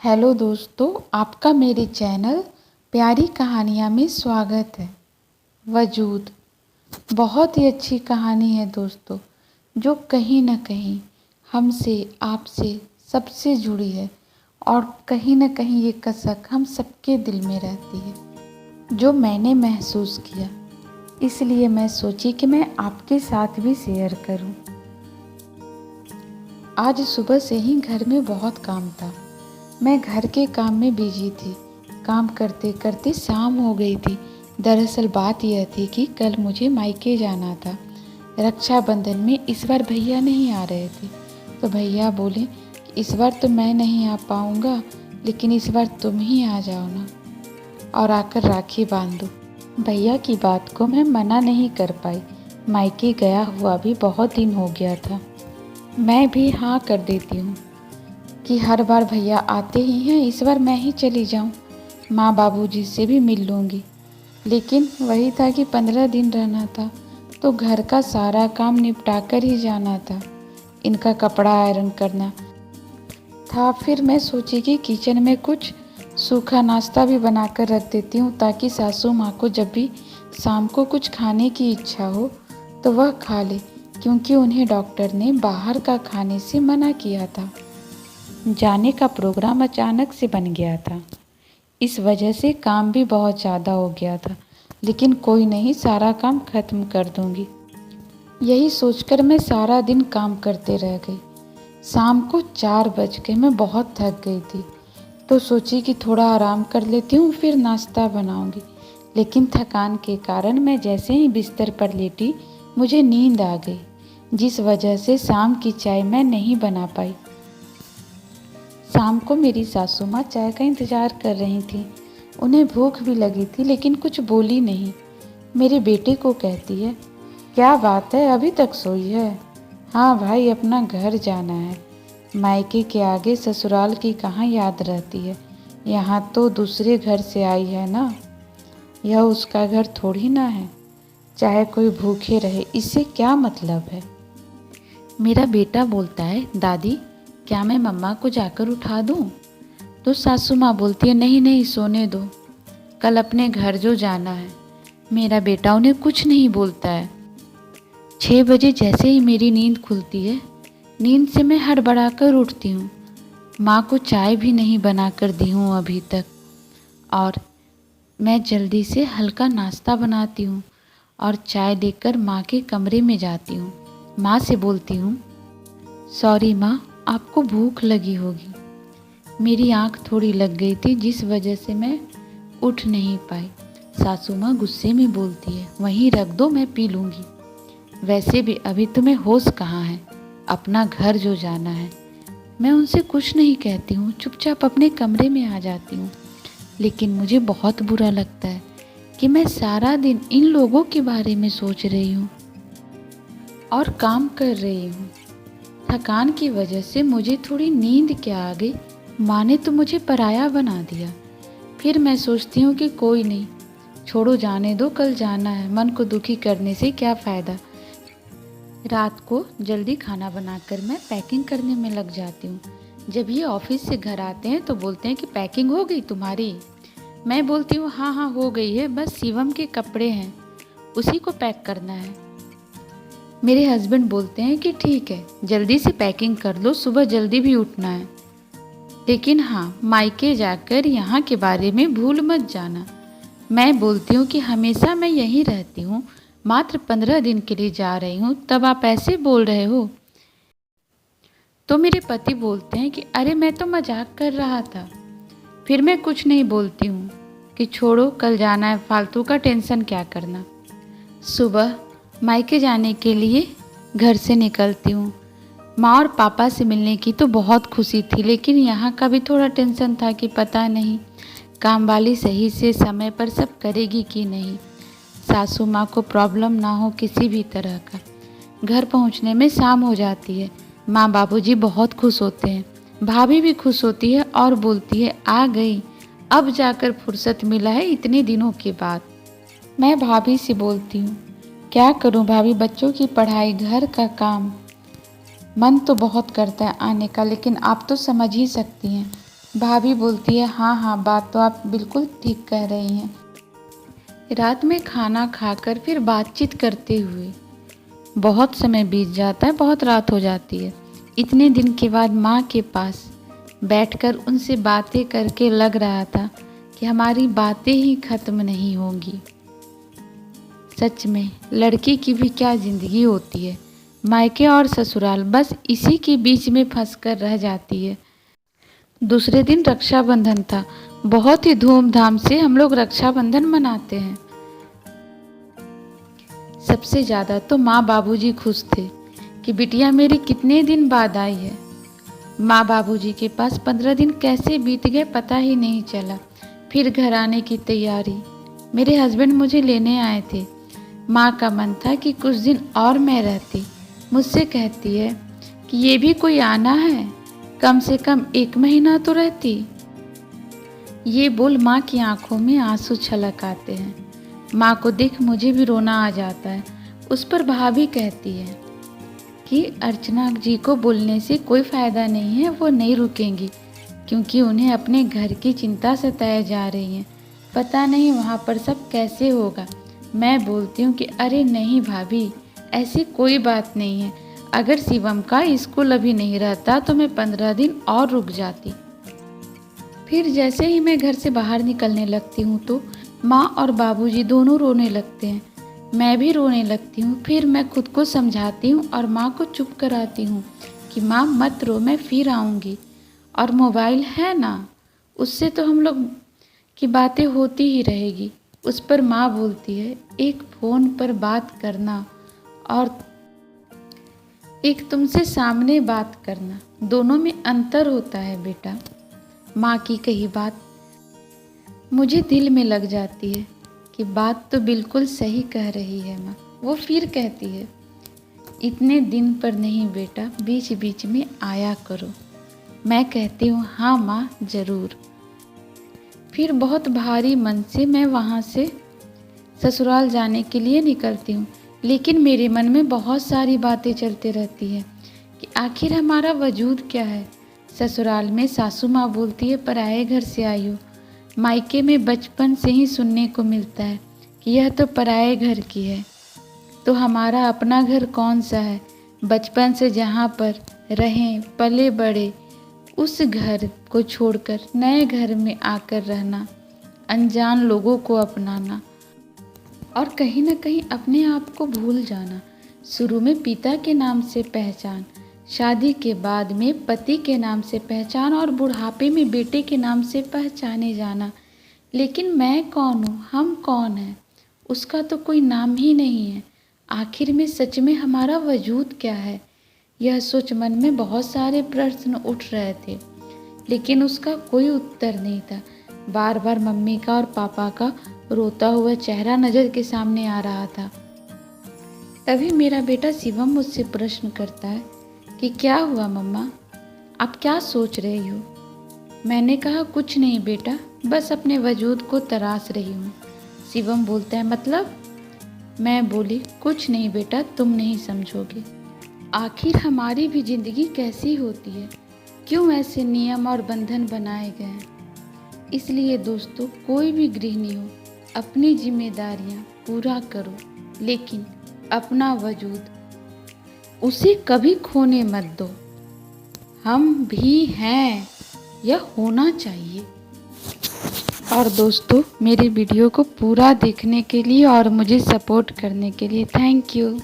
Hello दोस्तों, आपका मेरे चैनल प्यारी कहानियाँ में स्वागत है। वजूद बहुत ही अच्छी कहानी है दोस्तों, जो कहीं न कहीं हमसे, आपसे, सबसे जुड़ी है और कहीं न कहीं ये कसक हम सबके दिल में रहती है, जो मैंने महसूस किया। इसलिए मैं सोची कि मैं आपके साथ भी शेयर करूं। आज सुबह से ही घर में बहुत काम था। मैं घर के काम में बिजी थी। काम करते करते शाम हो गई थी। दरअसल बात यह थी कि कल मुझे मायके जाना था। रक्षाबंधन में इस बार भैया नहीं आ रहे थे, तो भैया बोले कि इस बार तो मैं नहीं आ पाऊँगा, लेकिन इस बार तुम ही आ जाओ ना और आकर राखी बांध दो। भैया की बात को मैं मना नहीं कर पाई। मायके गया हुआ भी बहुत दिन हो गया था। मैं भी हाँ कर देती हूँ कि हर बार भैया आते ही हैं, इस बार मैं ही चली जाऊं, माँ बाबूजी से भी मिल लूँगी। लेकिन वही था कि 15 दिन रहना था, तो घर का सारा काम निपटा कर ही जाना था। इनका कपड़ा आयरन करना था। फिर मैं सोची कि किचन में कुछ सूखा नाश्ता भी बना कर रख देती हूँ, ताकि सासू माँ को जब भी शाम को कुछ खाने की इच्छा हो तो वह खा ले, क्योंकि उन्हें डॉक्टर ने बाहर का खाने से मना किया था। जाने का प्रोग्राम अचानक से बन गया था। इस वजह से काम भी बहुत ज़्यादा हो गया था, लेकिन कोई नहीं, सारा काम खत्म कर दूंगी। यही सोचकर मैं सारा दिन काम करते रह गई। शाम को 4 बज गए। मैं बहुत थक गई थी, तो सोची कि थोड़ा आराम कर लेती हूँ, फिर नाश्ता बनाऊंगी। लेकिन थकान के कारण मैं जैसे ही बिस्तर पर लेटी, मुझे नींद आ गई, जिस वजह से शाम की चाय मैं नहीं बना पाई। शाम को मेरी सासू माँ चाय का इंतज़ार कर रही थी। उन्हें भूख भी लगी थी, लेकिन कुछ बोली नहीं। मेरे बेटे को कहती है, क्या बात है, अभी तक सोई है? हाँ भाई, अपना घर जाना है। मायके के आगे ससुराल की कहाँ याद रहती है। यहाँ तो दूसरे घर से आई है ना, यह उसका घर थोड़ी ना है। चाहे कोई भूखे रहे, इससे क्या मतलब है। मेरा बेटा बोलता है, दादी क्या मैं मम्मा को जाकर उठा दूं? तो सासू माँ बोलती है, नहीं नहीं, सोने दो, कल अपने घर जो जाना है। मेरा बेटा उन्हें कुछ नहीं बोलता है। 6 बजे जैसे ही मेरी नींद खुलती है, नींद से मैं हड़बड़ा कर उठती हूँ। माँ को चाय भी नहीं बना कर दी हूँ अभी तक, और मैं जल्दी से हल्का नाश्ता बनाती हूँ और चाय लेकर माँ के कमरे में जाती हूँ। माँ से बोलती हूँ, सॉरी माँ, आपको भूख लगी होगी। मेरी आँख थोड़ी लग गई थी, जिस वजह से मैं उठ नहीं पाई। सासू माँ गुस्से में बोलती है, वहीं रख दो, मैं पी लूँगी। वैसे भी अभी तुम्हें होश कहाँ है, अपना घर जो जाना है। मैं उनसे कुछ नहीं कहती हूँ, चुपचाप अपने कमरे में आ जाती हूँ। लेकिन मुझे बहुत बुरा लगता है कि मैं सारा दिन इन लोगों के बारे में सोच रही हूँ और काम कर रही हूँ। थकान की वजह से मुझे थोड़ी नींद क्या आ गई। माँ ने तो मुझे पराया बना दिया। फिर मैं सोचती हूँ कि कोई नहीं, छोड़ो, जाने दो, कल जाना है, मन को दुखी करने से क्या फ़ायदा। रात को जल्दी खाना बनाकर मैं पैकिंग करने में लग जाती हूँ। जब ये ऑफिस से घर आते हैं तो बोलते हैं कि पैकिंग हो गई तुम्हारी। मैं बोलती हूँ, हाँ हाँ हो गई है, बस शिवम के कपड़े हैं, उसी को पैक करना है। मेरे हस्बैंड बोलते हैं कि ठीक है, जल्दी से पैकिंग कर लो, सुबह जल्दी भी उठना है। लेकिन हाँ, मायके जाकर यहाँ के बारे में भूल मत जाना। मैं बोलती हूँ कि हमेशा मैं यहीं रहती हूँ, मात्र 15 दिन के लिए जा रही हूँ, तब आप ऐसे बोल रहे हो। तो मेरे पति बोलते हैं कि अरे मैं तो मजाक कर रहा था। फिर मैं कुछ नहीं बोलती हूँ कि छोड़ो, कल जाना है, फालतू का टेंशन क्या करना। सुबह मायके जाने के लिए घर से निकलती हूँ। माँ और पापा से मिलने की तो बहुत खुशी थी, लेकिन यहाँ का भी थोड़ा टेंशन था कि पता नहीं काम वाली सही से समय पर सब करेगी कि नहीं, सासू माँ को प्रॉब्लम ना हो किसी भी तरह का। घर पहुँचने में शाम हो जाती है। माँ बाबूजी बहुत खुश होते हैं, भाभी भी खुश होती है और बोलती है, आ गई, अब जाकर फुर्सत मिला है इतने दिनों के बाद। मैं भाभी से बोलती हूँ, क्या करूँ भाभी, बच्चों की पढ़ाई, घर का काम, मन तो बहुत करता है आने का, लेकिन आप तो समझ ही सकती हैं, भाभी बोलती है, हाँ हाँ, बात तो आप बिल्कुल ठीक कह रही हैं। रात में खाना खाकर फिर बातचीत करते हुए बहुत समय बीत जाता है, बहुत रात हो जाती है। इतने दिन के बाद माँ के पास बैठकर उनसे बातें करके लग रहा था कि हमारी बातें ही खत्म नहीं होंगी। सच में लड़की की भी क्या ज़िंदगी होती है, मायके और ससुराल बस इसी के बीच में फंसकर रह जाती है। दूसरे दिन रक्षाबंधन था। बहुत ही धूमधाम से हम लोग रक्षाबंधन मनाते हैं। सबसे ज़्यादा तो माँ बाबूजी खुश थे कि बिटिया मेरी कितने दिन बाद आई है। माँ बाबूजी के पास 15 दिन कैसे बीत गए पता ही नहीं चला। फिर घर आने की तैयारी। मेरे हस्बैंड मुझे लेने आए थे। माँ का मन था कि कुछ दिन और मैं रहती। मुझसे कहती है कि ये भी कोई आना है, कम से कम 1 महीना तो रहती। ये बोल माँ की आंखों में आंसू छलक आते हैं। माँ को देख मुझे भी रोना आ जाता है। उस पर भाभी कहती है कि अर्चना जी को बोलने से कोई फ़ायदा नहीं है, वो नहीं रुकेंगी क्योंकि उन्हें अपने घर की चिंता सताए जा रही हैं। पता नहीं वहाँ पर सब कैसे होगा। मैं बोलती हूँ कि अरे नहीं भाभी, ऐसी कोई बात नहीं है। अगर शिवम का स्कूल अभी नहीं रहता तो मैं 15 दिन और रुक जाती। फिर जैसे ही मैं घर से बाहर निकलने लगती हूँ तो माँ और बाबूजी दोनों रोने लगते हैं। मैं भी रोने लगती हूँ। फिर मैं खुद को समझाती हूँ और माँ को चुप कराती हूँ कि माँ मत रो, मैं फिर आऊँगी। और मोबाइल है ना, उससे तो हम लोग की बातें होती ही रहेगी। उस पर माँ बोलती है, एक फ़ोन पर बात करना और एक तुमसे सामने बात करना, दोनों में अंतर होता है बेटा। माँ की कही बात मुझे दिल में लग जाती है कि बात तो बिल्कुल सही कह रही है माँ। वो फिर कहती है, इतने दिन पर नहीं बेटा, बीच बीच में आया करो। मैं कहती हूँ हाँ माँ ज़रूर। फिर बहुत भारी मन से मैं वहाँ से ससुराल जाने के लिए निकलती हूँ। लेकिन मेरे मन में बहुत सारी बातें चलते रहती हैं कि आखिर हमारा वजूद क्या है। ससुराल में सासू माँ बोलती है पराए घर से आई हो। मायके में बचपन से ही सुनने को मिलता है कि यह तो पराए घर की है। तो हमारा अपना घर कौन सा है। बचपन से जहाँ पर रहें पले बड़े, उस घर को छोड़कर नए घर में आकर रहना, अनजान लोगों को अपनाना और कहीं ना कहीं अपने आप को भूल जाना। शुरू में पिता के नाम से पहचान, शादी के बाद में पति के नाम से पहचान और बुढ़ापे में बेटे के नाम से पहचाने जाना। लेकिन मैं कौन हूँ, हम कौन हैं, उसका तो कोई नाम ही नहीं है। आखिर में सच में हमारा वजूद क्या है। यह सोच मन में बहुत सारे प्रश्न उठ रहे थे, लेकिन उसका कोई उत्तर नहीं था। बार बार मम्मी का और पापा का रोता हुआ चेहरा नज़र के सामने आ रहा था। तभी मेरा बेटा शिवम मुझसे प्रश्न करता है कि क्या हुआ मम्मा, आप क्या सोच रही हो। मैंने कहा कुछ नहीं बेटा, बस अपने वजूद को तराश रही हूँ। शिवम बोलता है मतलब। मैं बोली कुछ नहीं बेटा, तुम नहीं समझोगे। आखिर हमारी भी ज़िंदगी कैसी होती है, क्यों ऐसे नियम और बंधन बनाए गए हैं। इसलिए दोस्तों, कोई भी गृहिणी हो, अपनी जिम्मेदारियां पूरा करो, लेकिन अपना वजूद उसे कभी खोने मत दो। हम भी हैं, यह होना चाहिए। और दोस्तों, मेरे वीडियो को पूरा देखने के लिए और मुझे सपोर्ट करने के लिए थैंक यू।